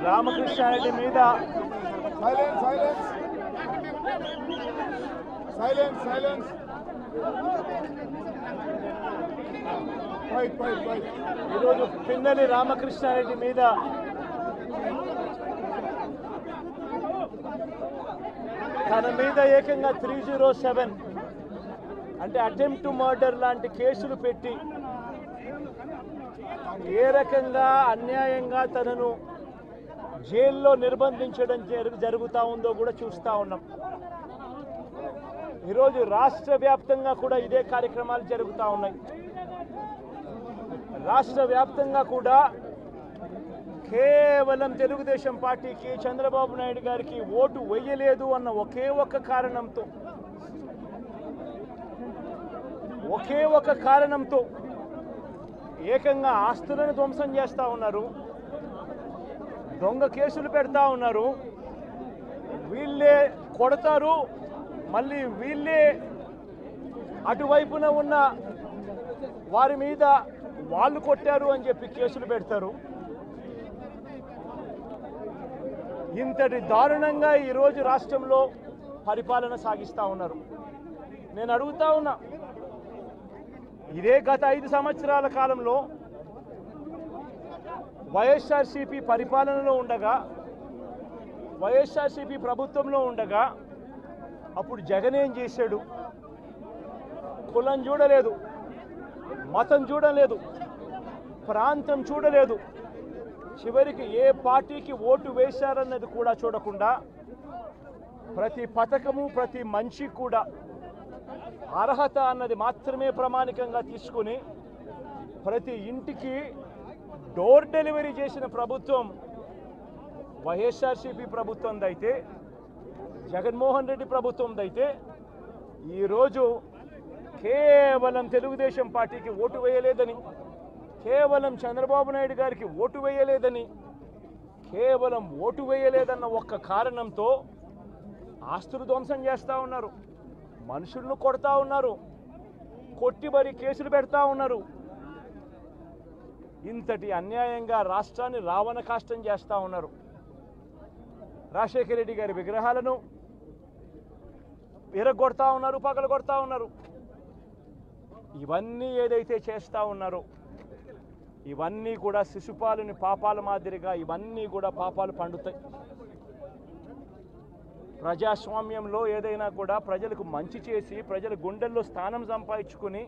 రామకృష్ణారెడ్డి మీద ఈరోజు పిన్నెల్లి రామకృష్ణారెడ్డి మీద తన మీద ఏకంగా 307 అంటే అటెంప్ట్ టు మర్డర్ లాంటి కేసులు పెట్టి ఏ రకంగా అన్యాయంగా తనను జైల్లో నిర్బంధించడం జరుగుతూ ఉందో కూడా చూస్తూ ఉన్నాం. ఈరోజు రాష్ట్ర వ్యాప్తంగా కూడా ఇదే కార్యక్రమాలు జరుగుతూ ఉన్నాయి. రాష్ట్ర వ్యాప్తంగా కూడా కేవలం తెలుగుదేశం పార్టీకి చంద్రబాబు నాయుడు గారికి ఓటు వేయలేదు అన్న ఒకే ఒక కారణంతో ఏకంగా ఆస్తులను ధ్వంసం చేస్తూ ఉన్నారు, దొంగ కేసులు పెడతా ఉన్నారు. వీళ్ళే కొడతారు, మళ్ళీ వీళ్ళే అటువైపున ఉన్న వారి మీద వాళ్ళు కొట్టారు అని చెప్పి కేసులు పెడతారు. ఇంతటి దారుణంగా ఈరోజు రాష్ట్రంలో పరిపాలన సాగిస్తూ ఉన్నారు. నేను అడుగుతా ఉన్నా, ఇదే గత 5 సంవత్సరాల కాలంలో వైఎస్ఆర్సీపీ పరిపాలనలో ఉండగా, వైఎస్ఆర్సీపీ ప్రభుత్వంలో ఉండగా అప్పుడు జగన్ ఏం చేశాడు? కులం చూడలేదు, మతం చూడలేదు, ప్రాంతం చూడలేదు, చివరికి ఏ పార్టీకి ఓటు వేశారన్నది కూడా చూడకుండా ప్రతి పథకము ప్రతి మనిషి కూడా అర్హత అన్నది మాత్రమే ప్రామాణికంగా తీసుకుని ప్రతి ఇంటికి డోర్ డెలివరీ చేసిన ప్రభుత్వం వైఎస్ఆర్సీపీ ప్రభుత్వందైతే, జగన్మోహన్ రెడ్డి ప్రభుత్వందైతే ఈరోజు కేవలం తెలుగుదేశం పార్టీకి ఓటు వేయలేదని, కేవలం చంద్రబాబు నాయుడు గారికి ఓటు వేయలేదని, కేవలం ఓటు వేయలేదన్న ఒక్క కారణంతో ఆస్తులు ధ్వంసం చేస్తూ ఉన్నారు, మనుషులను కొడతా ఉన్నారు, కొట్టి మరి కేసులు పెడతా ఉన్నారు. ఇంతటి అన్యాయంగా రాష్ట్రాన్ని రావణ కాష్టం చేస్తూ ఉన్నారు. రాజశేఖర రెడ్డి గారి విగ్రహాలను విరగొడతా ఉన్నారు, పగలగొడతా ఉన్నారు. ఇవన్నీ ఏదైతే చేస్తూ ఉన్నారో ఇవన్నీ కూడా శిశుపాలుని పాపాల మాదిరిగా ఇవన్నీ కూడా పాపాలు పండుతాయి. ప్రజాస్వామ్యంలో ఏదైనా కూడా ప్రజలకు మంచి చేసి ప్రజల గుండెల్లో స్థానం సంపాదించుకుని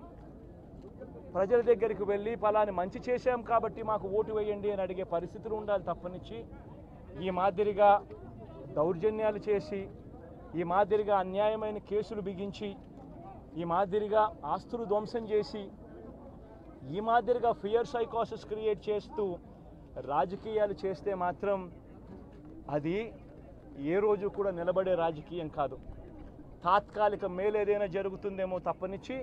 ప్రజల దగ్గరికి వెళ్ళి ఫలాని మంచి చేశాం కాబట్టి మాకు ఓటు వేయండి అని అడిగే పరిస్థితులు ఉండాలి తప్పనిచ్చి ఈ మాదిరిగా దౌర్జన్యాలు చేసి, ఈ మాదిరిగా అన్యాయమైన కేసులు బిగించి, ఈ మాదిరిగా ఆస్తులు ధ్వంసం చేసి, ఈ మాదిరిగా ఫియర్ సైకోసిస్ క్రియేట్ చేస్తూ రాజకీయాలు చేస్తే మాత్రం అది ఏ రోజు కూడా నిలబడే రాజకీయం కాదు. తాత్కాలిక మేలేదైనా జరుగుతుందేమో తప్పనిచ్చి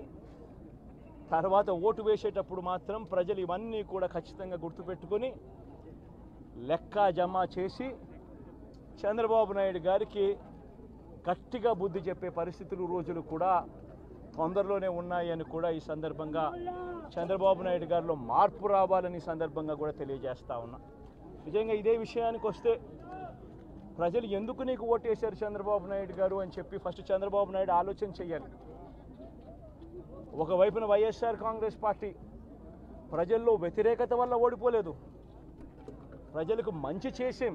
తర్వాత ఓటు వేసేటప్పుడు మాత్రం ప్రజలు ఇవన్నీ కూడా ఖచ్చితంగా గుర్తుపెట్టుకొని లెక్క జమ చేసి చంద్రబాబు నాయుడు గారికి గట్టిగా బుద్ధి చెప్పే పరిస్థితులు రోజులు కూడా తొందరలోనే ఉన్నాయని కూడా ఈ సందర్భంగా చంద్రబాబు నాయుడు గారిలో మార్పు రావాలని సందర్భంగా కూడా తెలియజేస్తా ఉన్నా. నిజంగా ఇదే విషయానికి వస్తే ప్రజలు ఎందుకు నీకు ఓటేశారు చంద్రబాబు నాయుడు గారు అని చెప్పి ఫస్ట్ చంద్రబాబు నాయుడు ఆలోచన చేయాలి. ఒకవైపున వైఎస్ఆర్ కాంగ్రెస్ పార్టీ ప్రజల్లో వ్యతిరేకత వల్ల ఓడిపోలేదు, ప్రజలకు మంచి చేసి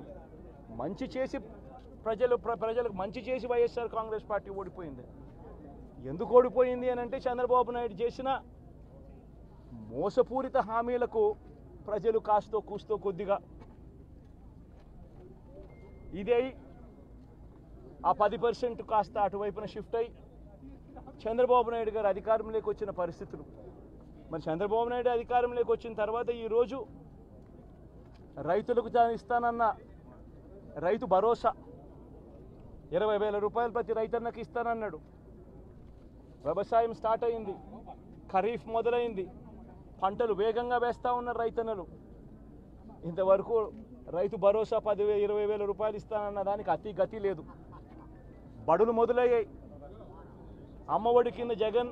ప్రజలకు మంచి చేసి వైఎస్ఆర్ కాంగ్రెస్ పార్టీ ఓడిపోయింది. ఎందుకు ఓడిపోయింది అని అంటే చంద్రబాబు నాయుడు చేసిన మోసపూరిత హామీలకు ప్రజలు కాస్తో కూస్తో కొద్దిగా ఇదే ఆ 10% కాస్త అటువైపున షిఫ్ట్ అయ్యి చంద్రబాబు నాయుడు గారు అధికారంలోకి వచ్చిన పరిస్థితులు. మరి చంద్రబాబు నాయుడు అధికారంలోకి వచ్చిన తర్వాత ఈరోజు రైతులకు తాను ఇస్తానన్న రైతు భరోసా 20,000 రూపాయలు ప్రతి రైతన్నకి ఇస్తానన్నాడు. వ్యవసాయం స్టార్ట్ అయింది, ఖరీఫ్ మొదలైంది, పంటలు వేగంగా వేస్తూ ఉన్నారు రైతన్నలు. ఇంతవరకు రైతు భరోసా 10,000-20,000 రూపాయలు ఇస్తానన్న దానికి అతి గతి లేదు. బడులు మొదలయ్యాయి. అమ్మఒడి కింద జగన్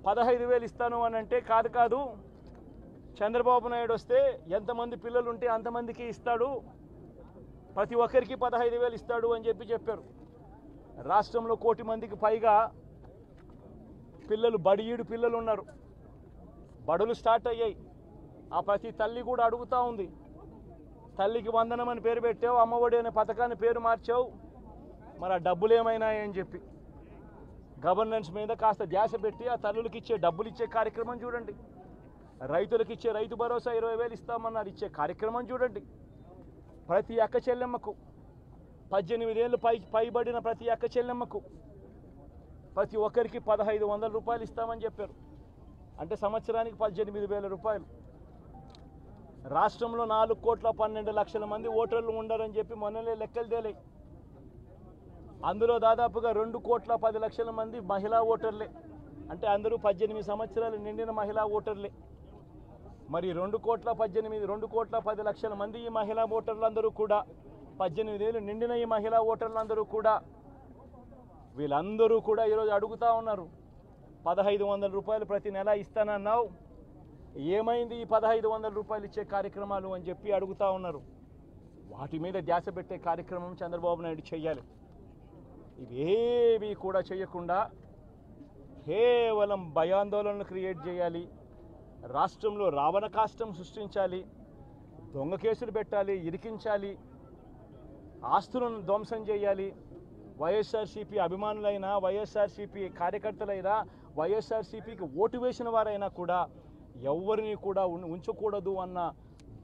15,000 ఇస్తాను అని అంటే కాదు, చంద్రబాబు నాయుడు వస్తే ఎంతమంది పిల్లలు ఉంటే అంతమందికి ఇస్తాడు, ప్రతి ఒక్కరికి 15,000 ఇస్తాడు అని చెప్పారు. రాష్ట్రంలో 1 కోటి మందికి పైగా పిల్లలు, బడియీడు పిల్లలు ఉన్నారు. బడులు స్టార్ట్ అయ్యాయి. ఆ ప్రతి తల్లి కూడా అడుగుతూ ఉంది, తల్లికి వందనం అని పేరు పెట్టావు, అమ్మఒడి అనే పథకాన్ని పేరు మార్చావు, మరి ఆ డబ్బులు ఏమైనాయని చెప్పి గవర్నెన్స్ మీద కాస్త ధ్యాస పెట్టి ఆ తల్లులకి ఇచ్చే డబ్బులు ఇచ్చే కార్యక్రమం చూడండి. రైతులకు ఇచ్చే రైతు భరోసా 20,000 ఇస్తామన్నారు, ఇచ్చే కార్యక్రమం చూడండి. ప్రతి అక్క చెల్లెమ్మకు 18 ఏళ్ళు పైబడిన ప్రతి అక్క చెల్లెమ్మకు ప్రతి ఒక్కరికి 1,500 రూపాయలు ఇస్తామని చెప్పారు. అంటే సంవత్సరానికి 18,000 రూపాయలు. రాష్ట్రంలో 4,12,00,000 మంది ఓటర్లు ఉండరని చెప్పి మొన్ననే లెక్కలు తేలాయి. అందులో దాదాపుగా 2,10,00,000 మంది మహిళా ఓటర్లే. అంటే అందరూ 18 సంవత్సరాలు నిండిన మహిళా ఓటర్లే. మరి 2,10,00,000 మంది ఈ మహిళా ఓటర్లందరూ కూడా 18 ఏళ్ళు నిండిన ఈ మహిళా ఓటర్లందరూ కూడా వీళ్ళందరూ కూడా ఈరోజు అడుగుతూ ఉన్నారు, 1,500 రూపాయలు ప్రతి నెల ఇస్తానన్నావు, ఏమైంది ఈ 1,500 రూపాయలు ఇచ్చే కార్యక్రమాలు అని చెప్పి అడుగుతూ ఉన్నారు. వాటి మీద ధ్యాస పెట్టే కార్యక్రమం చంద్రబాబు నాయుడు చేయాలి. ఇవేవి కూడా చేయకుండా కేవలం భయాందోళనలు క్రియేట్ చేయాలి, రాష్ట్రంలో రావణ కాష్టం సృష్టించాలి, దొంగ కేసులు పెట్టాలి, ఇరికించాలి, ఆస్తులను ధ్వంసం చేయాలి. వైఎస్ఆర్సీపీ అభిమానులైనా, వైఎస్ఆర్సీపీ కార్యకర్తలైనా, వైఎస్ఆర్సీపీకి ఓటు వేసిన వారైనా కూడా ఎవరిని కూడా ఉంచకూడదు అన్న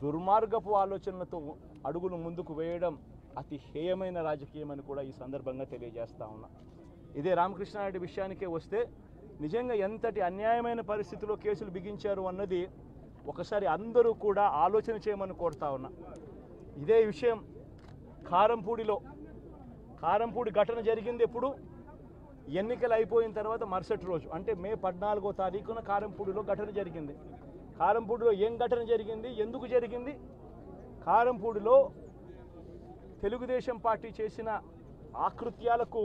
దుర్మార్గపు ఆలోచనలతో అడుగులు ముందుకు వేయడం అతి హేయమైన రాజకీయం అని కూడా ఈ సందర్భంగా తెలియజేస్తా ఉన్నా. ఇదే రామకృష్ణారెడ్డి విషయానికే వస్తే నిజంగా ఎంతటి అన్యాయమైన పరిస్థితిలో కేసులు బిగించారు అన్నది ఒకసారి అందరూ కూడా ఆలోచన చేయమని కోరుతా ఉన్నా. ఇదే విషయం కారంపూడి ఘటన జరిగింది ఎప్పుడు? ఎన్నికలు అయిపోయిన తర్వాత మరుసటి రోజు, అంటే మే 14వ తారీఖున కారంపూడిలో ఘటన జరిగింది. కారంపూడిలో ఏం ఘటన జరిగింది, ఎందుకు జరిగింది? కారంపూడిలో తెలుగుదేశం పార్టీ చేసిన ఆకృత్యాలకు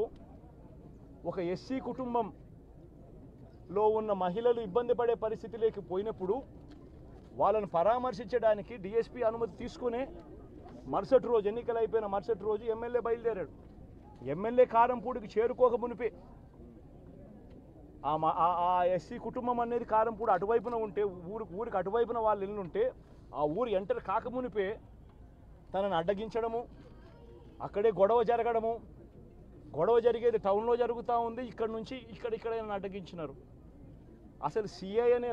ఒక ఎస్సీ కుటుంబంలో ఉన్న మహిళలు ఇబ్బంది పడే పరిస్థితిలోకి పోయినప్పుడు వాళ్ళను పరామర్శించడానికి డిఎస్పీ అనుమతి తీసుకునే మరుసటి రోజు, ఎన్నికలు అయిపోయిన మరుసటి రోజు ఎమ్మెల్యే బయలుదేరాడు. ఎమ్మెల్యే కారంపూడికి చేరుకోక మునిపే ఆ ఎస్సీ కుటుంబం అనేది కారంపూడి అటువైపున ఉంటే, ఊరికి అటువైపున వాళ్ళు ఇల్లుంటే ఆ ఊరు ఎంటర్ కాకమునిపే తనను అడ్డగించడము, అక్కడే గొడవ జరగడము, గొడవ జరిగేది టౌన్లో జరుగుతూ ఉంది, ఇక్కడ నుంచి ఇక్కడ అడ్డగించినారు. అసలు సిఐ అనే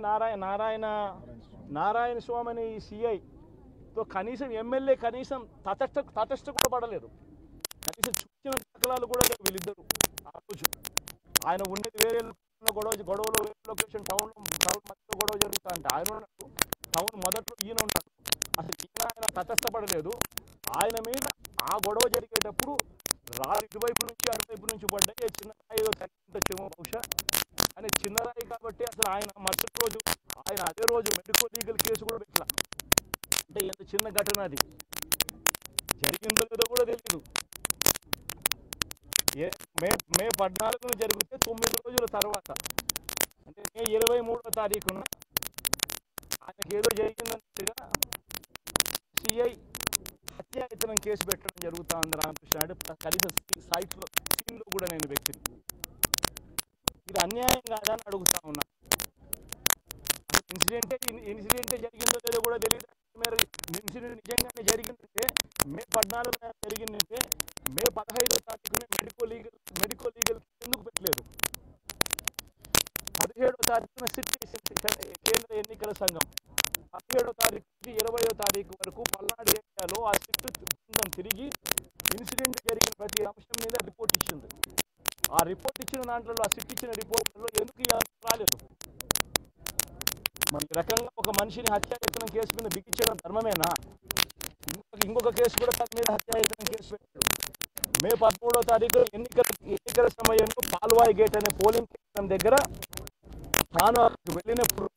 నారాయణ స్వామి అనే ఈ సిఐతో కనీసం ఎమ్మెల్యే కనీసం తటస్థ కూడా పడలేదు. కనీసం చూసిన దాఖలాలు కూడా లేవు వీళ్ళిద్దరు. ఆ రోజు ఆయన ఉండేది వేరే గొడవలో వేరే లొకేషన్, టౌన్ మధ్యలో గొడవ జరుగుతా అంటే ఆయన ఉన్నాడు, టౌన్ మొదట్లో ఈయన ఉన్నాడు. అసలు ఆయన తటస్థపడలేదు. ఆయన మీద ఆ గొడవ జరిగేటప్పుడు రాళ్ళు ఇటువైపు నుంచి అటువైపు నుంచి పడ్డాయి. చిన్న రాయి తగ్గించచ్చేమో బహుశా, అని చిన్న రాయి కాబట్టి అసలు ఆయన మరుసటి రోజు ఆయన అదే రోజు మెడికల్ లీగల్ కేసు కూడా పెట్టాల. అంటే ఎంత చిన్న ఘటన అది, జరిగిందో లేదో కూడా తెలియదు. మే 14న జరిగితే 9 రోజుల తర్వాత, అంటే మే 23వ తారీఖున ఆయనకి ఏదో జరిగిందన్నట్టుగా సిఐ హత్యాయత్నం కేసు పెట్టడం జరుగుతూ ఉంది రామకృష్ణారెడ్డి. కనీసం సీన్లో కూడా నేను వ్యక్తిని, ఇది అన్యాయం కాదా అని అడుగుతా ఉన్నా. ఇన్సిడెంటే జరిగిందో లేదో కూడా తెలియదు. ఇన్సిడెంట్ నిజంగానే జరిగిందంటే మే 14న జరిగిందంటే మే 15వ తారీఖున మెడికల్ లీగల్ ఎందుకు పెట్టలేదు? 17వ తారీఖున సిట్ కేంద్ర ఎన్నికల సంఘం 17వ తారీఖు నుంచి 20వ తారీఖు వరకు పల్నాడు ఏరియాలో ఆ సిట్ బృందం తిరిగి ఇన్సిడెంట్ జరిగిన ప్రతి అంశం మీద రిపోర్ట్ ఇచ్చింది. ఆ రిపోర్ట్ ఇచ్చిన దాంట్లో, ఆ సిట్ ఇచ్చిన రిపోర్ట్లో ఎందుకు రాలేదు? మరి ఈ రకంగా ఒక మనిషిని హత్యాయత్నం కేసు మీద బిగించడం ధర్మమేనా? ఇంకొక కేసు కూడా తన మీద హత్యాయత్నం కేసు పెట్టాడు. మే 13వ తారీఖు ఎన్నికల సమయంలో పాల్వాయి గేట్ అనే పోలింగ్ కేంద్రం దగ్గర తాను వెళ్ళినప్పుడు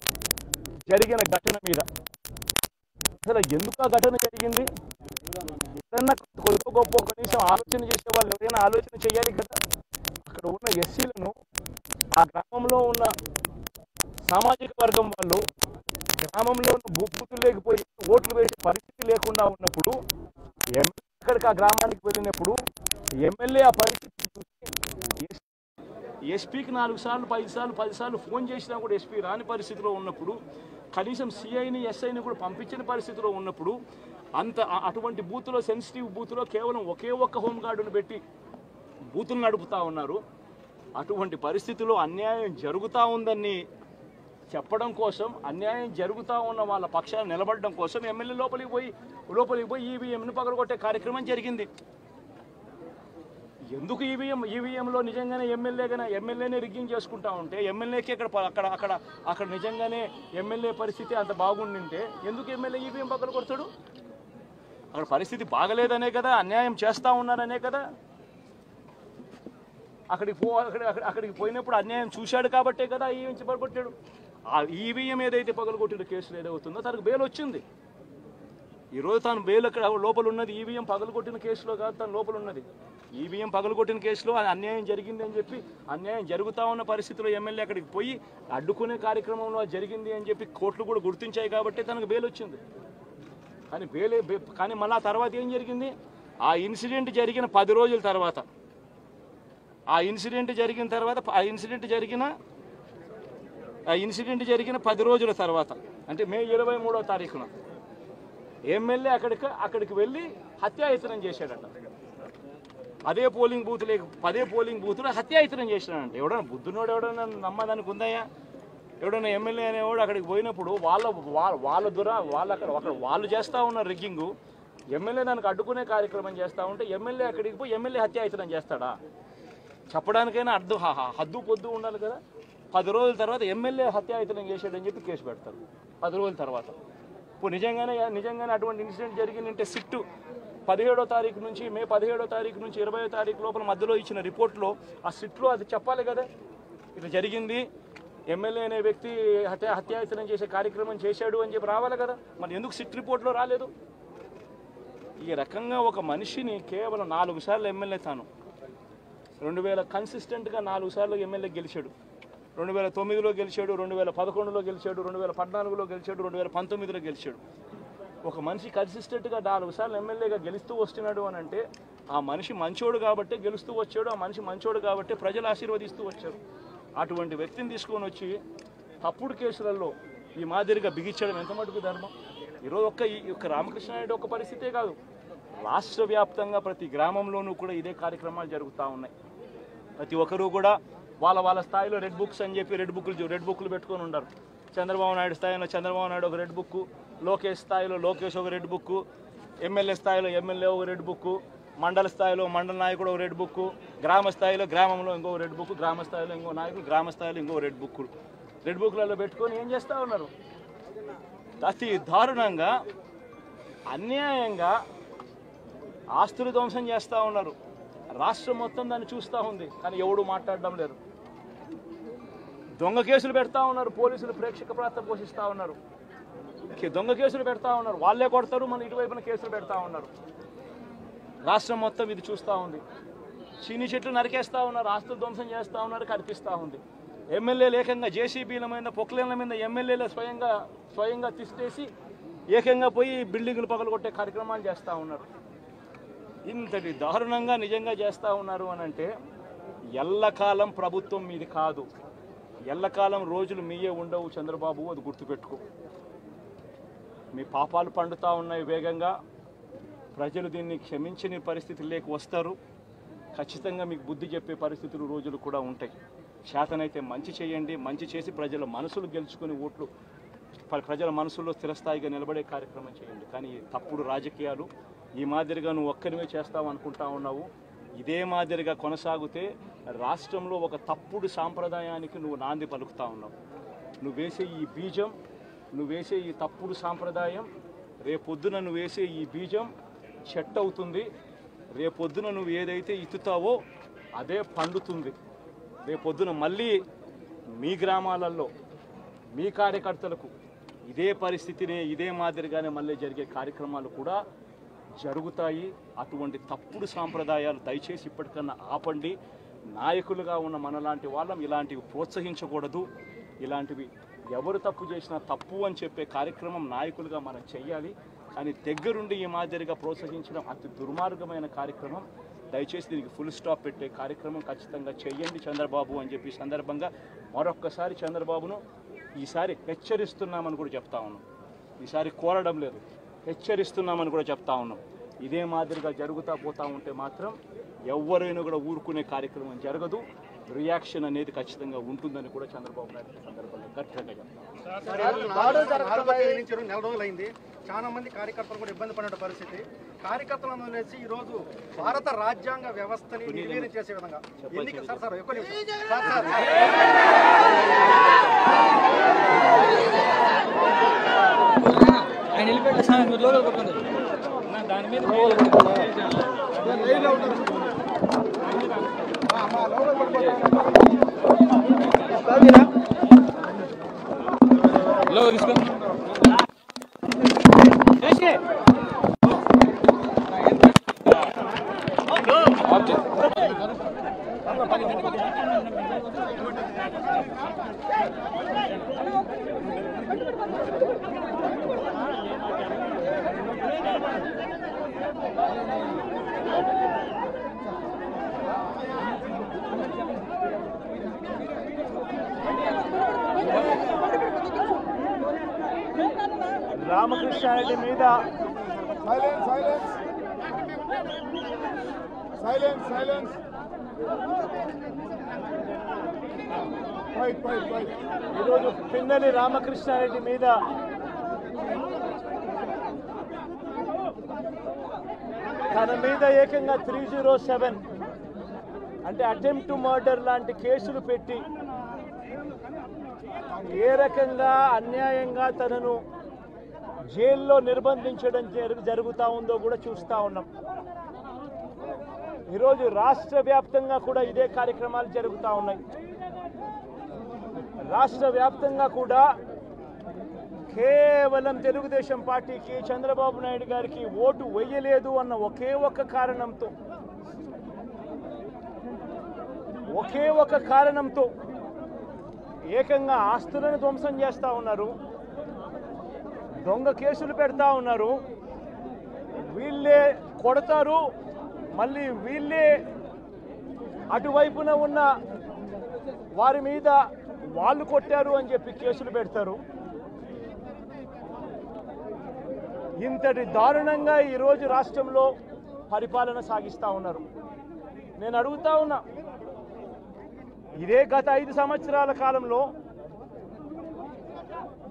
జరిగిన ఘటన మీద అసలు ఎందుకు ఆ ఘటన జరిగింది? ఏదన్నా కొద్ది గొప్ప కనీసం ఆలోచన చేసే వాళ్ళు ఎవరైనా ఆలోచన చేయాలి కదా. అక్కడ ఉన్న ఎస్సీలను, ఆ గ్రామంలో ఉన్న సామాజిక వర్గం వాళ్ళు గ్రామంలో ఉన్న బూతులు లేకపోయి ఓట్లు వేసే పరిస్థితి లేకుండా ఉన్నప్పుడు అక్కడికి ఆ గ్రామానికి వెళ్ళినప్పుడు ఎమ్మెల్యే ఆ పరిస్థితి చూసి ఎస్పీకి 4 సార్లు 5 సార్లు 10 సార్లు ఫోన్ చేసినా కూడా ఎస్పీ రాని పరిస్థితిలో ఉన్నప్పుడు, కనీసం సిఐని ఎస్ఐని కూడా పంపించిన పరిస్థితిలో ఉన్నప్పుడు, అటువంటి బూత్లో, సెన్సిటివ్ బూత్లో కేవలం ఒకే ఒక్క హోంగార్డును పెట్టి బూతులు నడుపుతూ ఉన్నారు. అటువంటి పరిస్థితిలో అన్యాయం జరుగుతూ ఉందని చెప్పడం కోసం, అన్యాయం జరుగుతూ ఉన్న వాళ్ళ పక్షాన్ని నిలబడడం కోసం ఎమ్మెల్యే లోపలికి పోయి ఈవీఎంను పగలగొట్టే కార్యక్రమం జరిగింది. ఎందుకు ఈవీఎంలో నిజంగానే ఎమ్మెల్యేనే రిగ్గింగ్ చేసుకుంటా ఉంటే, ఎమ్మెల్యేకి అక్కడ నిజంగానే ఎమ్మెల్యే పరిస్థితి అంత బాగుండింటే ఎందుకు ఎమ్మెల్యే ఈవీఎం పక్కన కొడతాడు? అక్కడ పరిస్థితి బాగలేదనే కదా, అన్యాయం చేస్తూ ఉన్నారనే కదా. అక్కడికి పోయినప్పుడు అన్యాయం చూశాడు కాబట్టే కదా ఈవీఎం పగలగొట్టాడు. ఆ ఈవీఎం ఏదైతే పగలగొట్టిన కేసులు ఏదవుతుందో తనకు బెయిల్ వచ్చింది. ఈరోజు తాను బెయిల్ అక్కడ లోపల ఉన్నది ఈవీఎం పగలగొట్టిన కేసులో కాదు, తను లోపల ఉన్నది ఈవీఎం పగలగొట్టిన కేసులో. అన్యాయం జరిగింది అని చెప్పి, అన్యాయం జరుగుతూ ఉన్న పరిస్థితిలో ఎమ్మెల్యే అక్కడికి పోయి అడ్డుకునే కార్యక్రమంలో జరిగింది అని చెప్పి కోర్టులు కూడా గుర్తించాయి కాబట్టి తనకు బెయిల్ వచ్చింది. కానీ మళ్ళీ ఆ తర్వాత ఏం జరిగింది? ఆ ఇన్సిడెంట్ జరిగిన 10 రోజుల తర్వాత, ఆ ఇన్సిడెంట్ జరిగిన 10 రోజుల తర్వాత, అంటే మే 23వ తారీఖున ఎమ్మెల్యే అక్కడికి వెళ్ళి హత్యాయత్నం చేశాడట. అదే పోలింగ్ బూత్లో హత్యాయత్నం చేశాడంట. ఎవడన్నా బుద్ధునోడు ఎవడన్నా నమ్మదానికి ఉందయ్యా? ఎవడన్నా ఎమ్మెల్యే అనేవాడు అక్కడికి పోయినప్పుడు వాళ్ళు చేస్తూ ఉన్న రిగ్గింగు, ఎమ్మెల్యే దానికి అడ్డుకునే కార్యక్రమం చేస్తూ ఉంటే ఎమ్మెల్యే అక్కడికి పోయి ఎమ్మెల్యే హత్యాయత్నం చేస్తాడా? చెప్పడానికైనా హద్దు పొద్దు ఉండాలి కదా. 10 రోజుల తర్వాత ఎమ్మెల్యే హత్యాయత్నం చేశాడని చెప్పి కేసు పెడతారు 10 రోజుల తర్వాత. ఇప్పుడు నిజంగానే అటువంటి ఇన్సిడెంట్ జరిగిందంటే సిట్టు 17వ తారీఖు నుంచి, మే 17వ తారీఖు నుంచి 20వ తారీఖు లోపల మధ్యలో ఇచ్చిన రిపోర్ట్లో, ఆ సిట్లో అది చెప్పాలి కదా, ఇది జరిగింది, ఎమ్మెల్యే అనే వ్యక్తి హత్యాయత్నం చేసే కార్యక్రమం చేశాడు అని చెప్పి రావాలి కదా. మరి ఎందుకు సిట్ రిపోర్ట్లో రాలేదు? ఈ రకంగా ఒక మనిషిని కేవలం 4 సార్లు ఎమ్మెల్యే, తాను 2000 కన్సిస్టెంట్గా 4 సార్లు ఎమ్మెల్యే గెలిచాడు. 2009లో గెలిచాడు, 2011లో గెలిచాడు, 2014లో గెలిచాడు, 2019లో గెలిచాడు. ఒక మనిషి కన్సిస్టెంట్గా 4 సార్లు ఎమ్మెల్యేగా గెలుస్తూ వస్తున్నాడు అని అంటే ఆ మనిషి మంచోడు కాబట్టి గెలుస్తూ వచ్చాడు, ఆ మనిషి మంచోడు కాబట్టి ప్రజలు ఆశీర్వదిస్తూ వచ్చారు. అటువంటి వ్యక్తిని తీసుకొని వచ్చి తప్పుడు కేసులలో ఈ మాదిరిగా బిగించడం ఎంత మటుకు ధర్మం? ఈరోజు ఒక్క రామకృష్ణారెడ్డి ఒక్క పరిస్థితే కాదు, రాష్ట్ర వ్యాప్తంగా ప్రతి గ్రామంలోనూ కూడా ఇదే కార్యక్రమాలు జరుగుతూ ఉన్నాయి. ప్రతి ఒక్కరూ కూడా వాళ్ళ స్థాయిలో రెడ్ బుక్స్ అని చెప్పి రెడ్ బుక్లు పెట్టుకొని ఉన్నారు. చంద్రబాబు నాయుడు స్థాయిలో చంద్రబాబు నాయుడు ఒక రెడ్ బుక్, లోకేష్ స్థాయిలో లోకేష్ ఒక రెడ్ బుక్, ఎమ్మెల్యే స్థాయిలో ఎమ్మెల్యే ఒక రెడ్ బుక్, మండల స్థాయిలో మండల నాయకుడు ఒక రెడ్ బుక్, గ్రామ స్థాయిలో గ్రామంలో ఇంకో రెడ్ బుక్, గ్రామ స్థాయిలో ఇంకో నాయకుడు, గ్రామ స్థాయిలో ఇంకో రెడ్ బుక్లలో పెట్టుకొని ఏం చేస్తూ ఉన్నారు? అతి దారుణంగా అన్యాయంగా ఆస్తులు ధ్వంసం చేస్తూ ఉన్నారు. రాష్ట్రం మొత్తం దాన్ని చూస్తూ ఉంది, కానీ ఎవడు మాట్లాడడం లేదు. దొంగ కేసులు పెడతా ఉన్నారు, పోలీసులు ప్రేక్షక పాత్ర పోషిస్తూ ఉన్నారు. దొంగ కేసులు పెడతా ఉన్నారు, వాళ్ళే కొడతారు, మన ఇటువైపున కేసులు పెడతా ఉన్నారు. రాష్ట్రం మొత్తం ఇది చూస్తూ ఉంది. చీని చెట్లు నరికేస్తూ ఉన్నారు, ఆస్తులు ధ్వంసం చేస్తూ ఉన్నారు, కనిపిస్తూ ఉంది. ఎమ్మెల్యేలు ఏకంగా జేసీబీల మీద, పొక్లేన్ల మీద ఎమ్మెల్యేలు స్వయంగా తీసేసి ఏకంగా పోయి బిల్డింగులు పగలగొట్టే కార్యక్రమాలు చేస్తూ ఉన్నారు. ఇంతటి దారుణంగా నిజంగా చేస్తూ ఉన్నారు అని అంటే ఎల్లకాలం ప్రభుత్వం మీది కాదు, ఎల్లకాలం రోజులు మీయే ఉండవు చంద్రబాబు, అది గుర్తుపెట్టుకో. మీ పాపాలు పండుతూ ఉన్నాయి వేగంగా. ప్రజలు దీన్ని క్షమించని పరిస్థితి లేక వస్తారు. ఖచ్చితంగా మీకు బుద్ధి చెప్పే పరిస్థితులు రోజులు కూడా ఉంటాయి. చేతనైతే మంచి చేయండి, మంచి చేసి ప్రజల మనసులు గెలుచుకుని ఓట్లు ప్రజల మనసుల్లో స్థిరస్థాయిగా నిలబడే కార్యక్రమం చేయండి. కానీ తప్పుడు రాజకీయాలు ఈ మాదిరిగా నువ్వు ఒక్కరివే చేస్తావు అనుకుంటా ఉన్నావు. ఇదే మాదిరిగా కొనసాగితే రాష్ట్రంలో ఒక తప్పుడు సాంప్రదాయానికి నువ్వు నాంది పలుకుతా ఉన్నావు. నువ్వు వేసే ఈ బీజం, నువ్వు వేసే ఈ తప్పుడు సాంప్రదాయం, రేపొద్దున నువ్వు వేసే ఈ బీజం చెట్టు అవుతుంది. రేపొద్దున నువ్వు ఏదైతే ఇత్తుతావో అదే పండుతుంది. రేపొద్దున మళ్ళీ మీ గ్రామాలలో మీ కార్యకర్తలకు ఇదే పరిస్థితిని ఇదే మాదిరిగానే మళ్ళీ జరిగే కార్యక్రమాలు కూడా జరుగుతాయి. అటువంటి తప్పుడు సాంప్రదాయాలు దయచేసి ఇప్పటికన్నా ఆపండి. నాయకులుగా ఉన్న మనలాంటి వాళ్ళం ఇలాంటివి ప్రోత్సహించకూడదు. ఇలాంటివి ఎవరు తప్పు చేసినా తప్పు అని చెప్పే కార్యక్రమం నాయకులుగా మనం చెయ్యాలి. కానీ దగ్గరుండి ఈ మాదిరిగా ప్రోత్సహించడం అతి దుర్మార్గమైన కార్యక్రమం. దయచేసి దీనికి ఫుల్ స్టాప్ పెట్టే కార్యక్రమం ఖచ్చితంగా చెయ్యండి చంద్రబాబు అని చెప్పి సందర్భంగా మరొక్కసారి చంద్రబాబును ఈసారి హెచ్చరిస్తున్నామని కూడా చెప్తా ఉన్నాం. ఈసారి కోరడం లేదు, హెచ్చరిస్తున్నామని కూడా చెప్తా ఉన్నాం. ఇదే మాదిరిగా జరుగుతూ పోతూ ఉంటే మాత్రం ఎవరైనా కూడా ఊరుకునే కార్యక్రమం జరగదు. రియాక్షన్ అనేది ఖచ్చితంగా ఉంటుందని కూడా చంద్రబాబు నాయుడు సందర్భంగా గట్టిగా చెప్తారు. నెల రోజులైంది, చాలా మంది కార్యకర్తలు కూడా ఇబ్బంది పడిన పరిస్థితి. కార్యకర్తలను వదిలేసి ఈ రోజు భారత రాజ్యాంగ వ్యవస్థని నిర్వీర్యం చేసే విధంగా దాని మీద రామకృష్ణారెడ్డి మీద ఈరోజు పిన్నెల్లి రామకృష్ణారెడ్డి మీద తన మీద ఏకంగా 307 అంటే అటెంప్ట్ టు మర్డర్ లాంటి కేసులు పెట్టి ఏ రకంగా అన్యాయంగా తనను జైల్లో నిర్బంధించడం జరుగుతూ ఉందో కూడా చూస్తూ ఉన్నాం. ఈరోజు రాష్ట్ర వ్యాప్తంగా కూడా ఇదే కార్యక్రమాలు జరుగుతూ ఉన్నాయి. రాష్ట్ర వ్యాప్తంగా కూడా కేవలం తెలుగుదేశం పార్టీకి చంద్రబాబు నాయుడు గారికి ఓటు వేయలేదు అన్న ఒకే ఒక కారణంతో ఏకంగా ఆస్తులను ధ్వంసం చేస్తూ ఉన్నారు, దొంగ కేసులు పెడతా ఉన్నారు. వీళ్ళే కొడతారు, మళ్ళీ వీళ్ళే అటువైపున ఉన్న వారి మీద వాళ్ళు కొట్టారు అని చెప్పి కేసులు పెడతారు. ఇంతటి దారుణంగా ఈరోజు రాష్ట్రంలో పరిపాలన సాగిస్తూ ఉన్నారు. నేను అడుగుతా ఉన్నా, ఇదే గత 5 సంవత్సరాల కాలంలో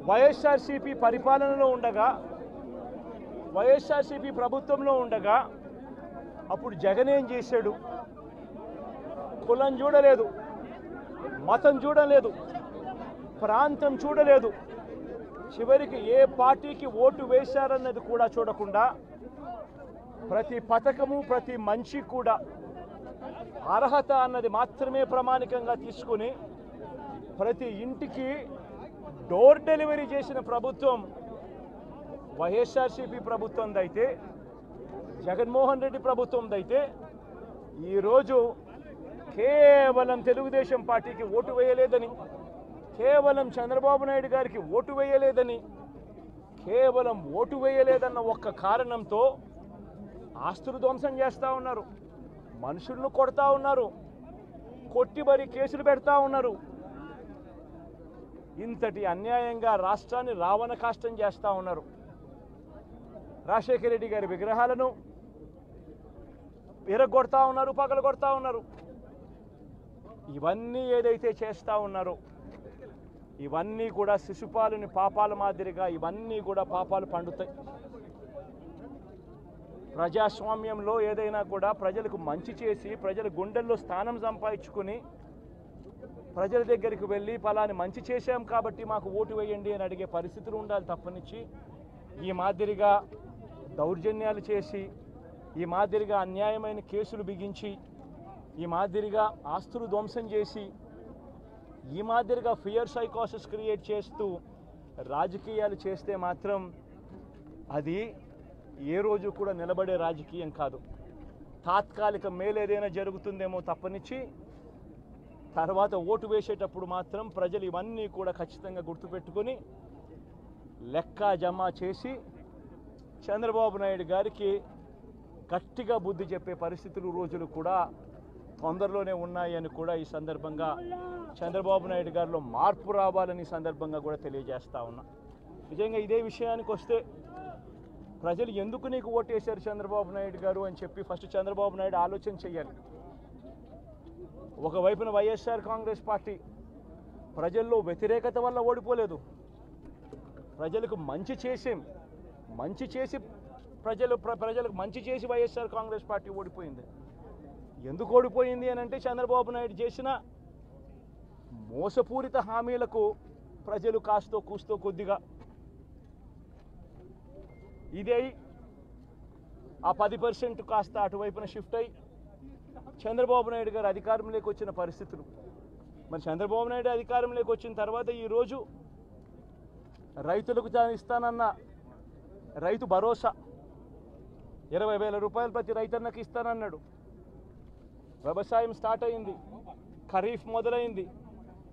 వైఎస్ఆర్సీపీ పరిపాలనలో ఉండగా, వైఎస్ఆర్సీపీ ప్రభుత్వంలో ఉండగా అప్పుడు జగన్ ఏం చేశాడు? కులం చూడలేదు, మతం చూడలేదు, ప్రాంతం చూడలేదు, చివరికి ఏ పార్టీకి ఓటు వేశారన్నది కూడా చూడకుండా ప్రతి పథకము ప్రతి మనిషి కూడా అర్హత అన్నది మాత్రమే ప్రామాణికంగా తీసుకుని ప్రతి ఇంటికి డోర్ డెలివరీ చేసిన ప్రభుత్వం వైఎస్ఆర్సీపీ ప్రభుత్వందైతే, జగన్మోహన్ రెడ్డి ప్రభుత్వందైతే ఈరోజు కేవలం తెలుగుదేశం పార్టీకి ఓటు వేయలేదని, కేవలం చంద్రబాబు నాయుడు గారికి ఓటు వేయలేదని, కేవలం ఓటు వేయలేదన్న ఒక్క కారణంతో ఆస్తులు ధ్వంసం చేస్తూ ఉన్నారు, మనుషులను కొడతా ఉన్నారు, కొట్టి మరి కేసులు పెడతా ఉన్నారు. ఇంతటి అన్యాయంగా రాష్ట్రాన్ని రావణ కాష్టం చేస్తూ ఉన్నారు. రాజశేఖర రెడ్డి గారి విగ్రహాలను విరగొడతా ఉన్నారు, పగలగొడతా ఉన్నారు. ఇవన్నీ ఏదైతే చేస్తూ ఉన్నారో ఇవన్నీ కూడా శిశుపాలుని పాపాల మాదిరిగా ఇవన్నీ కూడా పాపాలు పండుతాయి. ప్రజాస్వామ్యంలో ఏదైనా కూడా ప్రజలకు మంచి చేసి ప్రజల గుండెల్లో స్థానం సంపాదించుకుని ప్రజల దగ్గరికి వెళ్ళి ఫలాని మంచి చేశాం కాబట్టి మాకు ఓటు వేయండి అని అడిగే పరిస్థితులు ఉండాలి తప్పనిచ్చి ఈ మాదిరిగా దౌర్జన్యాలు చేసి ఈ మాదిరిగా అన్యాయమైన కేసులు బిగించి ఈ మాదిరిగా ఆస్తులు ధ్వంసం చేసి ఈ మాదిరిగా ఫియర్ సైకోసిస్ క్రియేట్ చేస్తూ రాజకీయాలు చేస్తే మాత్రం అది ఏ రోజు కూడా నిలబడే రాజకీయం కాదు. తాత్కాలిక మేలేదైనా జరుగుతుందేమో తప్పనిచ్చి తర్వాత ఓటు వేసేటప్పుడు మాత్రం ప్రజలు ఇవన్నీ కూడా ఖచ్చితంగా గుర్తుపెట్టుకొని లెక్క జమ చేసి చంద్రబాబు నాయుడు గారికి గట్టిగా బుద్ధి చెప్పే పరిస్థితులు రోజులు కూడా తొందరలోనే ఉన్నాయని కూడా ఈ సందర్భంగా చంద్రబాబు నాయుడు గారిలో మార్పు రావాలని సందర్భంగా కూడా తెలియజేస్తా ఉన్నా. నిజంగా ఇదే విషయానికి వస్తే ప్రజలు ఎందుకు నీకు ఓటేశారు చంద్రబాబు నాయుడు గారు అని చెప్పి ఫస్ట్ చంద్రబాబు నాయుడు ఆలోచన చేయాలి. ఒకవైపున వైఎస్ఆర్ కాంగ్రెస్ పార్టీ ప్రజల్లో వ్యతిరేకత వల్ల ఓడిపోలేదు, ప్రజలకు మంచి చేసి ప్రజలకు మంచి చేసి వైఎస్ఆర్ కాంగ్రెస్ పార్టీ ఓడిపోయింది. ఎందుకు ఓడిపోయింది అని అంటే చంద్రబాబు నాయుడు చేసిన మోసపూరిత హామీలకు ప్రజలు కాస్తో కూస్తో కొద్దిగా ఇదే ఆ 10% కాస్త అటువైపున షిఫ్ట్ అయ్యి చంద్రబాబు నాయుడు గారు అధికారంలోకి వచ్చిన పరిస్థితులు. మరి చంద్రబాబు నాయుడు అధికారంలోకి వచ్చిన తర్వాత ఈరోజు రైతులకు ఇస్తానన్న రైతు భరోసా 20,000 రూపాయలు ప్రతి రైతన్నకి ఇస్తానన్నాడు. వ్యవసాయం స్టార్ట్ అయింది, ఖరీఫ్ మొదలైంది,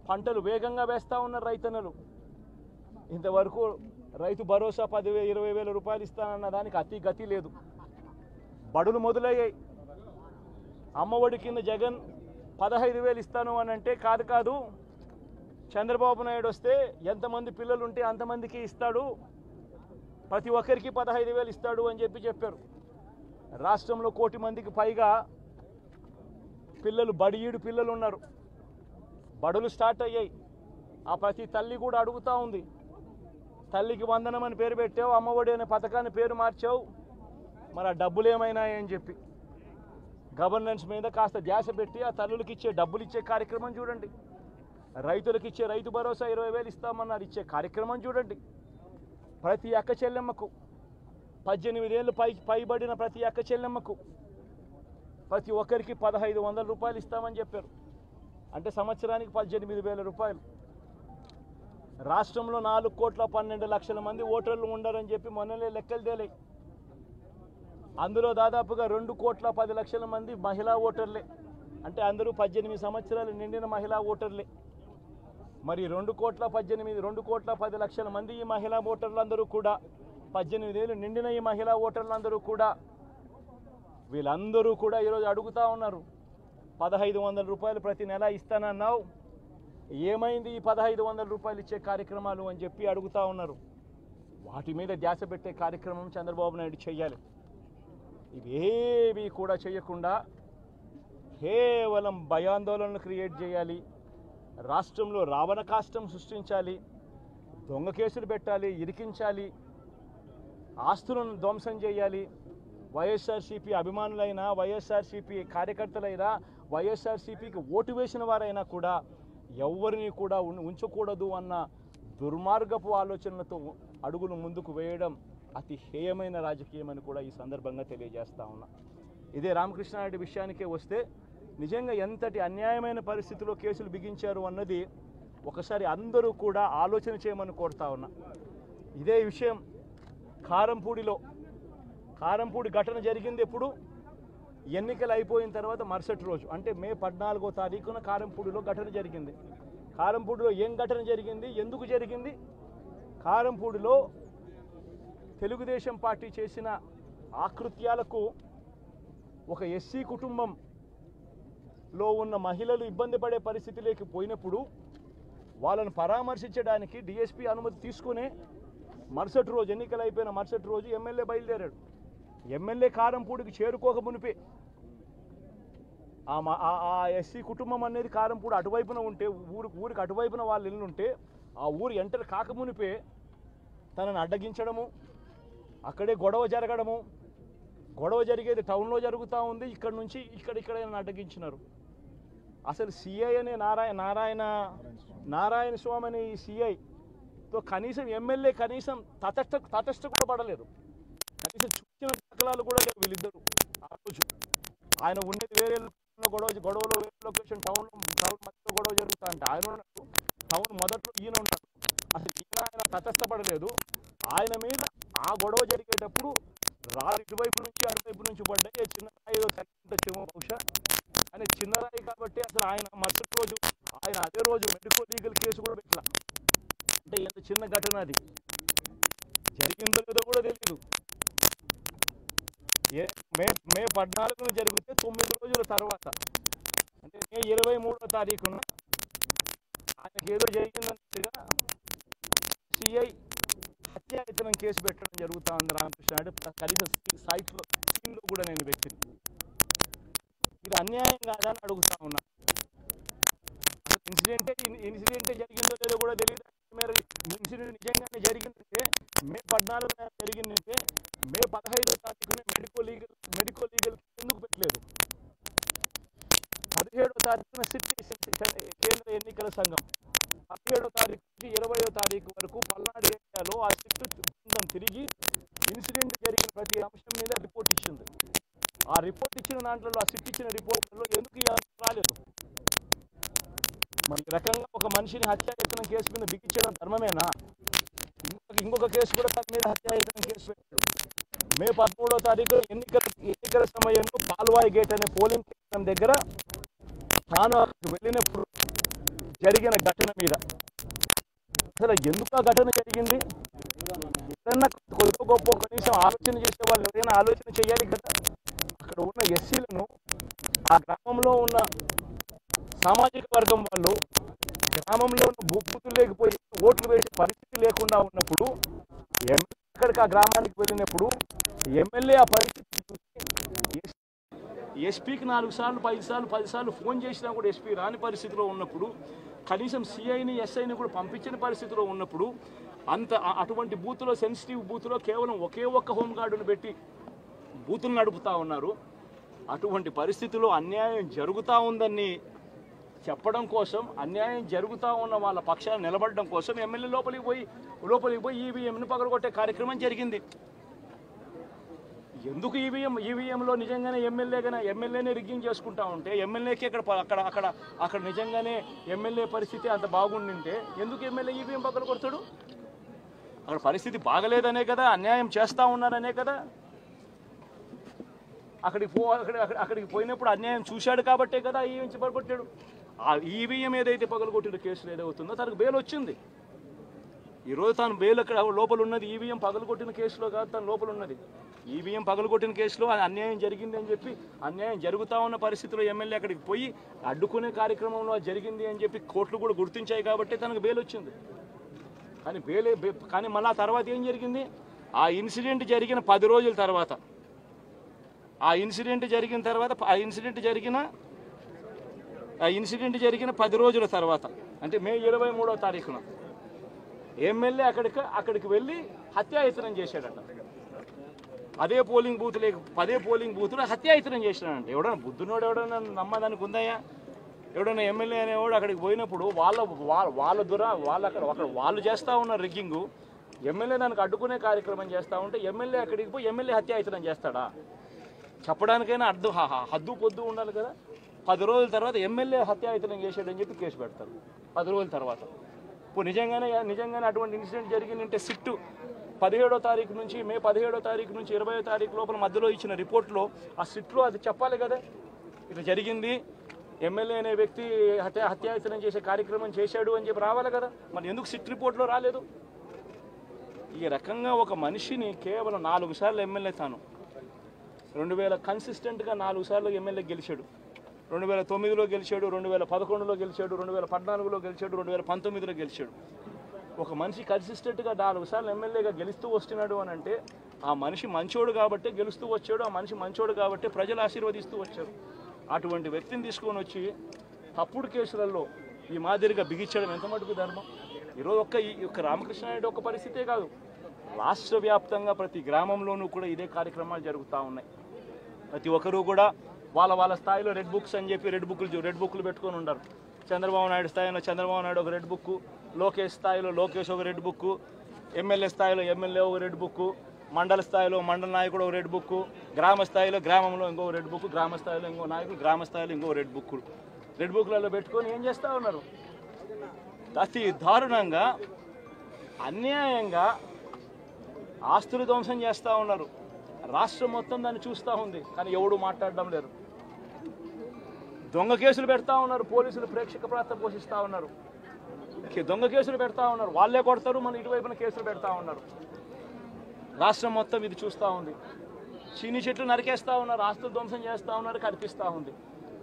పంటలు వేగంగా వేస్తూ ఉన్నారు రైతన్నలు. ఇంతవరకు రైతు భరోసా 10,000-20,000 రూపాయలు ఇస్తానన్న దానికి అతి గతి లేదు. బడులు మొదలయ్యాయి. అమ్మఒడి కింద జగన్ 15,000 ఇస్తాను అని అంటే కాదు చంద్రబాబు నాయుడు వస్తే ఎంతమంది పిల్లలు ఉంటే అంతమందికి ఇస్తాడు, ప్రతి ఒక్కరికి 15,000 ఇస్తాడు అని చెప్పారు. రాష్ట్రంలో 1 కోటి మందికి పైగా బడియీడు పిల్లలు ఉన్నారు. బడులు స్టార్ట్ అయ్యాయి. ఆ ప్రతి తల్లి కూడా అడుగుతూ ఉంది, తల్లికి వందనం అని పేరు పెట్టావు, అమ్మఒడి అనే పథకాన్ని పేరు మార్చావు, మరి ఆ డబ్బులు ఏమైనాయని చెప్పి గవర్నెన్స్ మీద కాస్త ధ్యాస పెట్టి ఆ తల్లులకు ఇచ్చే డబ్బులు ఇచ్చే కార్యక్రమం చూడండి. రైతులకు ఇచ్చే రైతు భరోసా 20,000 ఇస్తామన్నారు, ఇచ్చే కార్యక్రమం చూడండి. ప్రతి అక్క చెల్లెమ్మకు 18 ఏళ్ళు పైబడిన ప్రతి అక్క చెల్లెమ్మకు ప్రతి ఒక్కరికి 1,500 రూపాయలు ఇస్తామని చెప్పారు. అంటే సంవత్సరానికి 18,000 రూపాయలు. రాష్ట్రంలో 4,12,00,000 మంది ఓటర్లు ఉండరని చెప్పి మొన్నలే లెక్కలు తేలాయి. అందులో దాదాపుగా 2,10,00,000 మంది మహిళా ఓటర్లే. అంటే అందరూ 18 సంవత్సరాలు నిండిన మహిళా ఓటర్లే. మరి 2,10,00,000 మంది ఈ మహిళా ఓటర్లందరూ కూడా 18 ఏళ్ళు నిండిన ఈ మహిళా ఓటర్లందరూ కూడా వీళ్ళందరూ కూడా ఈరోజు అడుగుతూ ఉన్నారు, 1,500 రూపాయలు ప్రతి నెల ఇస్తానన్నావు, ఏమైంది ఈ 1,500 రూపాయలు ఇచ్చే కార్యక్రమాలు అని చెప్పి అడుగుతూ ఉన్నారు. వాటి మీద ధ్యాస పెట్టే కార్యక్రమం చంద్రబాబు నాయుడు చేయాలి. ఇవేవి కూడా చేయకుండా కేవలం భయాందోళనలు క్రియేట్ చేయాలి, రాష్ట్రంలో రావణ కాష్టం సృష్టించాలి, దొంగ కేసులు పెట్టాలి, ఇరికించాలి, ఆస్తులను ధ్వంసం చేయాలి. వైఎస్ఆర్సీపీ అభిమానులైనా, వైఎస్ఆర్సీపీ కార్యకర్తలైనా, వైఎస్ఆర్సీపీకి ఓటు వేసిన వారైనా కూడా ఎవరిని కూడా ఉంచకూడదు అన్న దుర్మార్గపు ఆలోచనలతో అడుగులు ముందుకు వేయడం అతి హేయమైన రాజకీయం అని కూడా ఈ సందర్భంగా తెలియజేస్తా ఉన్నా. ఇదే రామకృష్ణారెడ్డి విషయానికే వస్తే నిజంగా ఎంతటి అన్యాయమైన పరిస్థితిలో కేసులు బిగించారు అన్నది ఒకసారి అందరూ కూడా ఆలోచన చేయమని కోరుతా ఉన్నా. ఇదే విషయం కారంపూడి ఘటన జరిగింది ఎప్పుడు? ఎన్నికలు అయిపోయిన తర్వాత మరుసటి రోజు, అంటే మే 14వ తారీఖున కారంపూడిలో ఘటన జరిగింది. కారంపూడిలో ఏం ఘటన జరిగింది, ఎందుకు జరిగింది? కారంపూడిలో తెలుగుదేశం పార్టీ చేసిన ఆకృత్యాలకు ఒక ఎస్సీ కుటుంబంలో ఉన్న మహిళలు ఇబ్బంది పడే పరిస్థితిలోకి పోయినప్పుడు వాళ్ళను పరామర్శించడానికి డిఎస్పీ అనుమతి తీసుకునే మరుసటి రోజు, ఎన్నికలు అయిపోయిన మరుసటి రోజు ఎమ్మెల్యే బయలుదేరాడు. ఎమ్మెల్యే కారంపూడికి చేరుకోక మునిపే ఆ ఎస్సీ కుటుంబం అనేది కారంపూడి అటువైపున ఉంటే, ఊరికి అటువైపున వాళ్ళు ఇల్లుంటే ఆ ఊరు ఎంటర్ కాకమునిపే తనను అడ్డగించడము, అక్కడే గొడవ జరగడము, గొడవ జరిగేది టౌన్లో జరుగుతూ ఉంది, ఇక్కడ నుంచి ఇక్కడ అడ్డగించినారు. అసలు సిఐ అనే నారాయణ స్వామి అనే ఈ సిఐతో కనీసం ఎమ్మెల్యే కనీసం తటస్థ కూడా పడలేదు, కనీసం ఇచ్చిన దాఖలాలు కూడా లేవు వీళ్ళిద్దరు. ఆ రోజు ఆయన ఉండేది వేరే గొడవలో వేరే లొకేషన్ టౌన్ మధ్యలో గొడవ జరుగుతా అంటే ఆయన ఉన్నాడు, టౌన్ మొదట్లో ఈయన ఉన్నాడు. అసలు ఈయన ఆయన తటస్థపడలేదు. ఆయన మీద ఆ గొడవ జరిగేటప్పుడు రాళ్ళు ఇటువైపు నుంచి అటువైపు నుంచి పడ్డాయి. చిన్న రాయి తగ్గించచ్చేమో బహుశా, కానీ చిన్న రాయి కాబట్టి అసలు ఆయన మరుసటి రోజు ఆయన అదే రోజు మెడికల్ లీగల్ కేసు కూడా పెట్టాల. అంటే ఎంత చిన్న ఘటన అది, జరిగిందో లేదో కూడా తెలియదు. మే 14 జరిగితే 9 రోజుల తర్వాత, అంటే మే 23వ తారీఖున ఆయనకి ఏదో జరిగిందన్నట్టుగా సిఐ హత్యాయతనం కేసు పెట్టడం జరుగుతూ ఉంది రామకృష్ణ నాయుడు. కనీసం సీన్లో కూడా నేను వ్యక్తిని ఇది అన్యాయం కాదా అని అడుగుతా ఉన్నా. అసలు ఇన్సిడెంటే జరిగిందో లేదో కూడా తెలియదు. మరి ఇన్సిడెంట్ నిజంగానే జరిగిందంటే మే 14న జరిగిందంటే మే 15వ తారీఖున మెడికల్ లీగల్ ఎందుకు పెట్టలేదు? 17వ తారీఖున కేంద్ర ఎన్నికల సంఘం 17వ తారీఖు నుంచి 20వ తారీఖు వరకు పల్నాడు ఏరియాలో ఆ సిట్ బృందం తిరిగి ఇన్సిడెంట్ జరిగిన ప్రతి అంశం మీద రిపోర్ట్ ఇచ్చింది. ఆ రిపోర్ట్ ఇచ్చిన దాంట్లో, ఆ సిట్ ఇచ్చిన రిపోర్ట్లో ఎందుకు రాలేదు? మరి ఈ రకంగా ఒక మనిషిని హత్యాయత్నం కేసు మీద బిగించడం ధర్మమేనా? ఇంకొక కేసు కూడా తన మీద హత్యాయత్నం కేసు పెట్టాడు. మే 13వ తారీఖు ఎన్నికల సమయంలో పాల్వాయి గేట్ అనే పోలింగ్ కేంద్రం దగ్గర తాను వెళ్ళినప్పుడు జరిగిన ఘటన మీద అసలు ఎందుకు ఆ ఘటన జరిగింది? ఏదన్నా కొద్ది గొప్ప కనీసం ఆలోచన చేసే వాళ్ళు ఎవరైనా ఆలోచన చేయాలి కదా. అక్కడ ఉన్న ఎస్సీలను, ఆ గ్రామంలో ఉన్న సామాజిక వర్గం వాళ్ళు గ్రామంలో ఉన్న బూతులు లేకపోయి ఓట్లు వేసే పరిస్థితి లేకుండా ఉన్నప్పుడు అక్కడికి ఆ గ్రామానికి వెళ్ళినప్పుడు ఎమ్మెల్యే ఆ పరిస్థితి చూసి ఎస్పీకి 4 సార్లు 5 సార్లు 10 సార్లు ఫోన్ చేసినా కూడా ఎస్పీ రాని పరిస్థితిలో ఉన్నప్పుడు, కనీసం సిఐని ఎస్ఐని కూడా పంపించిన పరిస్థితిలో ఉన్నప్పుడు, అటువంటి బూత్లో, సెన్సిటివ్ బూత్లో కేవలం ఒకే ఒక్క హోంగార్డును పెట్టి బూతులు నడుపుతూ ఉన్నారు. అటువంటి పరిస్థితిలో అన్యాయం జరుగుతూ ఉందని చెప్పడం కోసం, అన్యాయం జరుగుతూ ఉన్న వాళ్ళ పక్షాన్ని నిలబడడం కోసం ఎమ్మెల్యే లోపలికి పోయి ఈవీఎంను పగలగొట్టే కార్యక్రమం జరిగింది. ఎందుకు ఈవీఎంలో నిజంగానే ఎమ్మెల్యేనే రిగ్గింగ్ చేసుకుంటా ఉంటే, ఎమ్మెల్యేకి అక్కడ నిజంగానే ఎమ్మెల్యే పరిస్థితి అంత బాగుండింటే ఎందుకు ఎమ్మెల్యే ఈవీఎం పగలగొడతాడు? అక్కడ పరిస్థితి బాగలేదనే కదా, అన్యాయం చేస్తూ ఉన్నారనే కదా. అక్కడికి పోయినప్పుడు అన్యాయం చూశాడు కాబట్టే కదా ఈవీఎం పగలగొట్టాడు. ఆ ఈవీఎం ఏదైతే పగలగొట్టిన కేసులు ఏదవుతుందో తనకు బెయిల్ వచ్చింది. ఈరోజు తాను బెయిల్ అక్కడ లోపల ఉన్నది ఈవీఎం పగలగొట్టిన కేసులో కాదు, తను లోపల ఉన్నది ఈవీఎం పగలగొట్టిన కేసులో. అన్యాయం జరిగింది అని చెప్పి, అన్యాయం జరుగుతూ ఉన్న పరిస్థితిలో ఎమ్మెల్యే అక్కడికి పోయి అడ్డుకునే కార్యక్రమంలో జరిగింది అని చెప్పి కోర్టులు కూడా గుర్తించాయి కాబట్టి తనకు బెయిల్ వచ్చింది. కానీ మళ్ళీ ఆ తర్వాత ఏం జరిగింది? ఆ ఇన్సిడెంట్ జరిగిన 10 రోజుల తర్వాత, ఆ ఇన్సిడెంట్ జరిగిన 10 రోజుల తర్వాత, అంటే మే 23వ తారీఖున ఎమ్మెల్యే అక్కడికి వెళ్ళి హత్యాయత్నం చేశాడట. అదే పోలింగ్ బూత్లో హత్యాయత్నం చేసినాడంట. ఎవడన్నా బుద్ధునోడు ఎవడన్నా నమ్మదానికి ఉందయ్యా? ఎవడన్నా ఎమ్మెల్యే అనేవాడు అక్కడికి పోయినప్పుడు వాళ్ళు చేస్తూ ఉన్న రిగ్గింగు, ఎమ్మెల్యే దానికి అడ్డుకునే కార్యక్రమం చేస్తూ ఉంటే ఎమ్మెల్యే అక్కడికి పోయి ఎమ్మెల్యే హత్యాయత్నం చేస్తాడా? చెప్పడానికైనా హద్దు పొద్దు ఉండాలి కదా. 10 రోజుల తర్వాత ఎమ్మెల్యే హత్యాయత్నం చేశాడని చెప్పి కేసు పెడతారు 10 రోజుల తర్వాత. ఇప్పుడు నిజంగానే అటువంటి ఇన్సిడెంట్ జరిగిందంటే సిట్టు 17వ తారీఖు నుంచి, మే 17వ తారీఖు నుంచి 20వ తారీఖు లోపల మధ్యలో ఇచ్చిన రిపోర్ట్లో, ఆ సిట్లో అది చెప్పాలి కదా, ఇట్లా జరిగింది, ఎమ్మెల్యే అనే వ్యక్తి హత్యాయత్నం చేసే కార్యక్రమం చేశాడు అని చెప్పి రావాలి కదా. మరి ఎందుకు సిట్ రిపోర్ట్లో రాలేదు? ఈ రకంగా ఒక మనిషిని కేవలం 4 సార్లు ఎమ్మెల్యే, తాను 2000 కన్సిస్టెంట్గా 4 సార్లు ఎమ్మెల్యే గెలిచాడు. 2009లో గెలిచాడు, 2011లో గెలిచాడు, 2014లో గెలిచాడు, 2019లో గెలిచాడు. ఒక మనిషి కన్సిస్టెంట్గా 4 సార్లు ఎమ్మెల్యేగా గెలుస్తూ వస్తున్నాడు అని అంటే ఆ మనిషి మంచోడు కాబట్టి గెలుస్తూ వచ్చాడు, ఆ మనిషి మంచోడు కాబట్టి ప్రజలు ఆశీర్వదిస్తూ వచ్చారు. అటువంటి వ్యక్తిని తీసుకొని వచ్చి తప్పుడు కేసులలో ఈ మాదిరిగా బిగించడం ఎంత మటుకు ధర్మం? ఈరోజు ఒక్క రామకృష్ణ నాయుడు ఒక్క పరిస్థితే కాదు, రాష్ట్ర వ్యాప్తంగా ప్రతి గ్రామంలోనూ కూడా ఇదే కార్యక్రమాలు జరుగుతూ ఉన్నాయి. ప్రతి ఒక్కరూ కూడా వాళ్ళ స్థాయిలో రెడ్ బుక్స్ అని చెప్పి రెడ్ బుక్లు పెట్టుకొని ఉన్నారు. చంద్రబాబు నాయుడు స్థాయిలో చంద్రబాబు నాయుడు ఒక రెడ్ బుక్, లోకేష్ స్థాయిలో లోకేష్ ఒక రెడ్ బుక్, ఎమ్మెల్యే స్థాయిలో ఎమ్మెల్యే ఒక రెడ్ బుక్, మండల స్థాయిలో మండల నాయకుడు ఒక రెడ్ బుక్, గ్రామ స్థాయిలో గ్రామంలో ఇంకో రెడ్ బుక్, గ్రామ స్థాయిలో ఇంకో నాయకుడు, గ్రామ స్థాయిలో ఇంకో రెడ్ బుక్లలో పెట్టుకొని ఏం చేస్తూ ఉన్నారు? అతి దారుణంగా అన్యాయంగా ఆస్తులు ధ్వంసం చేస్తూ ఉన్నారు. రాష్ట్రం మొత్తం దాన్ని చూస్తూ ఉంది, కానీ ఎవడు మాట్లాడడం లేదు. దొంగ కేసులు పెడతా ఉన్నారు, పోలీసులు ప్రేక్షక పాత్ర పోషిస్తూ ఉన్నారు. దొంగ కేసులు పెడతా ఉన్నారు, వాళ్ళే కొడతారు, మన ఇటువైపున కేసులు పెడతా ఉన్నారు. రాష్ట్రం మొత్తం ఇది చూస్తూ ఉంది. చీని చెట్లు నరికేస్తూ ఉన్నారు, ఆస్తులు ధ్వంసం చేస్తూ ఉన్నారు, కనిపిస్తూ ఉంది.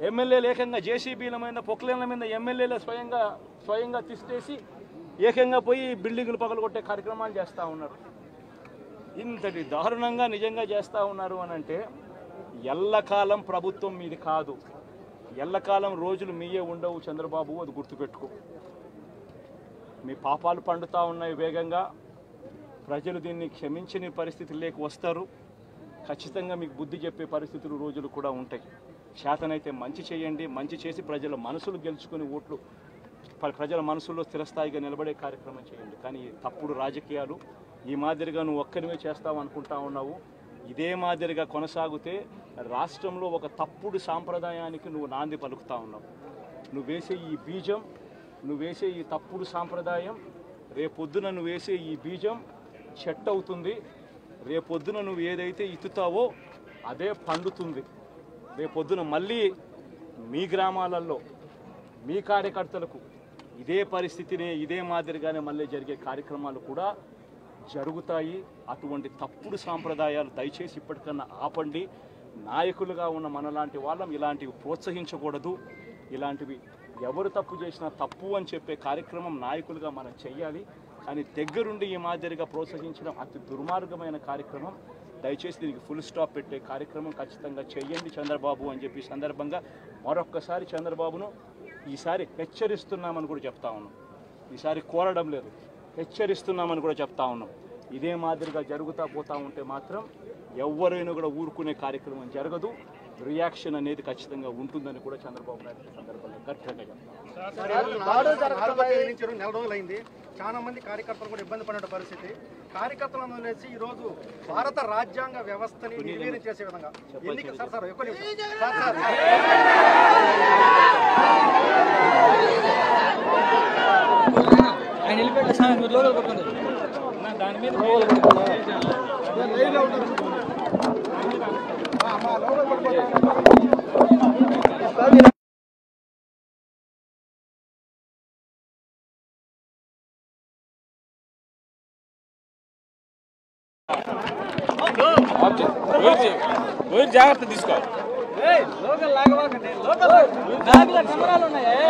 ఎమ్మెల్యేలు ఏకంగా జేసీబీల మీద పొక్లేన్ల మీద ఎమ్మెల్యేలు స్వయంగా తీసేసి ఏకంగా పోయి బిల్డింగులు పగలగొట్టే కార్యక్రమాలు చేస్తూ ఉన్నారు. ఇంతటి దారుణంగా నిజంగా చేస్తూ ఉన్నారు అని అంటే ఎల్లకాలం ప్రభుత్వం మీది కాదు, ఎల్లకాలం రోజులు మీయే ఉండవు చంద్రబాబు, అది గుర్తుపెట్టుకో. మీ పాపాలు పండుతూ ఉన్నాయి వేగంగా. ప్రజలు దీన్ని క్షమించని పరిస్థితుల్లోకి వస్తారు. ఖచ్చితంగా మీకు బుద్ధి చెప్పే పరిస్థితులు రోజులు కూడా ఉంటాయి. చేతనైతే మంచి చేయండి, మంచి చేసి ప్రజల మనసులు గెలుచుకుని ఓట్లు ప్రజల మనసుల్లో స్థిరస్థాయిగా నిలబడే కార్యక్రమం చేయండి. కానీ తప్పుడు రాజకీయాలు ఈ మాదిరిగా నువ్వు ఒక్కనివే చేస్తావు అనుకుంటా ఉన్నావు. ఇదే మాదిరిగా కొనసాగితే రాష్ట్రంలో ఒక తప్పుడు సాంప్రదాయానికి నువ్వు నాంది పలుకుతా ఉన్నావు. నువ్వు వేసే ఈ బీజం, నువ్వు వేసే ఈ తప్పుడు సాంప్రదాయం, రేపొద్దున నువ్వు వేసే ఈ బీజం చెట్టు అవుతుంది. రేపొద్దున నువ్వు ఏదైతే ఇత్తుతావో అదే పండుతుంది. రేపొద్దున మళ్ళీ మీ గ్రామాలలో మీ కార్యకర్తలకు ఇదే పరిస్థితిని ఇదే మాదిరిగానే మళ్ళీ జరిగే కార్యక్రమాలు కూడా జరుగుతాయి. అటువంటి తప్పుడు సాంప్రదాయాలు దయచేసి ఇప్పటికన్నా ఆపండి. నాయకులుగా ఉన్న మనలాంటి వాళ్ళం ఇలాంటివి ప్రోత్సహించకూడదు. ఇలాంటివి ఎవరు తప్పు చేసినా తప్పు అని చెప్పే కార్యక్రమం నాయకులుగా మనం చెయ్యాలి. కానీ దగ్గరుండి ఈ మాదిరిగా ప్రోత్సహించడం అతి దుర్మార్గమైన కార్యక్రమం. దయచేసి దీనికి ఫుల్ స్టాప్ పెట్టే కార్యక్రమం ఖచ్చితంగా చెయ్యండి చంద్రబాబు అని చెప్పి సందర్భంగా మరొక్కసారి చంద్రబాబును ఈసారి హెచ్చరిస్తున్నామని కూడా చెప్తా ఉన్నాం. ఈసారి కోరడం లేదు, హెచ్చరిస్తున్నామని కూడా చెప్తా ఉన్నాం. ఇదే మాదిరిగా జరుగుతూ పోతూ ఉంటే మాత్రం ఎవరైనా కూడా ఊరుకునే కార్యక్రమం జరగదు. రియాక్షన్ అనేది ఖచ్చితంగా ఉంటుందని కూడా చంద్రబాబు నాయుడు సందర్భంగా గట్టిగా నెల రోజులైంది. చాలా మంది కార్యకర్తలు కూడా ఇబ్బంది పడిన పరిస్థితి. కార్యకర్తలను వదిలేసి ఈ రోజు భారత రాజ్యాంగ వ్యవస్థని నిర్వీర్యం చేసే విధంగా ఎన్నిక సార్ ఎక్కువ దాని మీద జాగ్రత్త తీసుకో. కెమెరాలు ఉన్నాయే